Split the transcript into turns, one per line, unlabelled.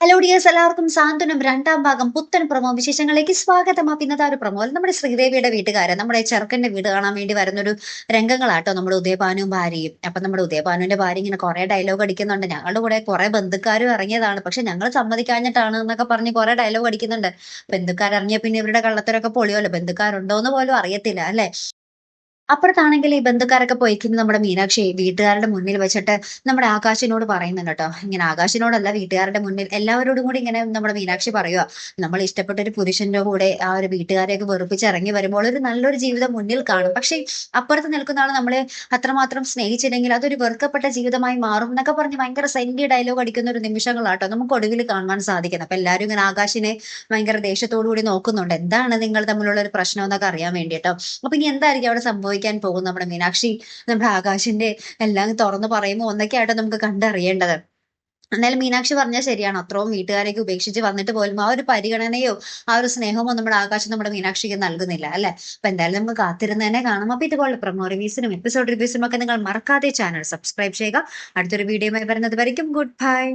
Hello dears, എല്ലാവർക്കും സാന്ത്വനം രണ്ടാം ഭാഗം പുത്തൻ പ്രൊമോ വിശേഷങ്ങളിലേക്ക് സ്വാഗതം. അപ്പൊ ഇന്നത്തെ ഒരു പ്രൊമോ നമ്മുടെ ശ്രീദേവിയുടെ വീട്ടുകാരൻ നമ്മുടെ ചെറുക്കന്റെ വീട് കാണാൻ വേണ്ടി വരുന്നൊരു രംഗങ്ങളാട്ടോ നമ്മുടെ ഉദയഭാനുവും ഭാര്യയും. അപ്പൊ നമ്മുടെ ഉദയഭാനുവിന്റെ ഭാര്യ ഇങ്ങനെ കുറെ ഡയലോഗ് അടിക്കുന്നുണ്ട്. ഞങ്ങളുടെ കൂടെ കുറെ ബന്ധുക്കാരും ഇറങ്ങിയതാണ്, പക്ഷെ ഞങ്ങൾ സമ്മതിക്കാഞ്ഞിട്ടാണ് എന്നൊക്കെ പറഞ്ഞ് കുറെ ഡയലോഗ് അടിക്കുന്നുണ്ട്. ബന്ധുക്കാരിറങ്ങിയ പിന്നെ ഇവരുടെ കള്ളത്തരൊക്കെ പൊളിയോല്ലോ, ബന്ധുക്കാരുണ്ടോന്ന് പോലും അറിയത്തില്ല അല്ലെ. അപ്പുറത്താണെങ്കിൽ ഈ ബന്ധുക്കാരൊക്കെ പോയിക്കുന്ന നമ്മുടെ മീനാക്ഷി വീട്ടുകാരുടെ മുന്നിൽ വെച്ചിട്ട് നമ്മുടെ ആകാശിനോട് പറയുന്നുണ്ട് കേട്ടോ. ഇങ്ങനെ ആകാശിനോടല്ല, വീട്ടുകാരുടെ മുന്നിൽ എല്ലാവരോടും കൂടി ഇങ്ങനെ നമ്മുടെ മീനാക്ഷി പറയുക, നമ്മൾ ഇഷ്ടപ്പെട്ട ഒരു പുരുഷന്റെ കൂടെ ആ ഒരു വീട്ടുകാരെയൊക്കെ വെറുപ്പിച്ച് ഇറങ്ങി വരുമ്പോൾ ഒരു നല്ലൊരു ജീവിതം മുന്നിൽ കാണും. പക്ഷെ അപ്പുറത്ത് നിൽക്കുന്ന ആൾ നമ്മളെ അത്രമാത്രം സ്നേഹിച്ചില്ലെങ്കിൽ അതൊരു വെറുക്കപ്പെട്ട ജീവിതമായി മാറും എന്നൊക്കെ പറഞ്ഞ് ഭയങ്കര സെന്റി ഡയലോഗ് അടിക്കുന്ന ഒരു നിമിഷങ്ങളാട്ടോ നമുക്ക് ഒടുവിൽ കാണുവാൻ സാധിക്കുന്നത്. അപ്പൊ എല്ലാവരും ഇങ്ങനെ ആകാശിനെ ഭയങ്കര ദേഷ്യത്തോടു കൂടി നോക്കുന്നുണ്ട്, എന്താണ് നിങ്ങൾ തമ്മിലുള്ള ഒരു പ്രശ്നം എന്നൊക്കെ അറിയാൻ വേണ്ടിട്ടോ. അപ്പൊ ഇനി എന്തായിരിക്കും അവിടെ സംഭവിക്കാൻ പോകും? നമ്മുടെ മീനാക്ഷി നമ്മുടെ ആകാശിന്റെ എല്ലാം തുറന്നു പറയുമ്പോൾ ഒന്നൊക്കെയായിട്ട് നമുക്ക് കണ്ടറിയേണ്ടത്. എന്നാലും മീനാക്ഷി പറഞ്ഞാൽ ശരിയാണ്, അത്രയും വീട്ടുകാരെയൊക്കെ ഉപേക്ഷിച്ച് വന്നിട്ട് പോലും ആ ഒരു പരിഗണനയോ ആ ഒരു സ്നേഹമോ നമ്മുടെ ആകാശം നമ്മുടെ മീനാക്ഷിക്ക് നൽകുന്നില്ല അല്ലെ. അപ്പൊ എന്തായാലും നമുക്ക് കാത്തിരുന്ന് തന്നെ കാണാം. അപ്പൊ ഇതുപോലെ പ്രൊമോ റിവ്യൂസിനും എപ്പിസോഡ് റിവ്യൂസിനും ഒക്കെ നിങ്ങൾ മറക്കാതെ ചാനൽ സബ്സ്ക്രൈബ് ചെയ്യുക. അടുത്തൊരു വീഡിയോയുമായി വരുന്നത് വരയ്ക്കും ഗുഡ് ബൈ.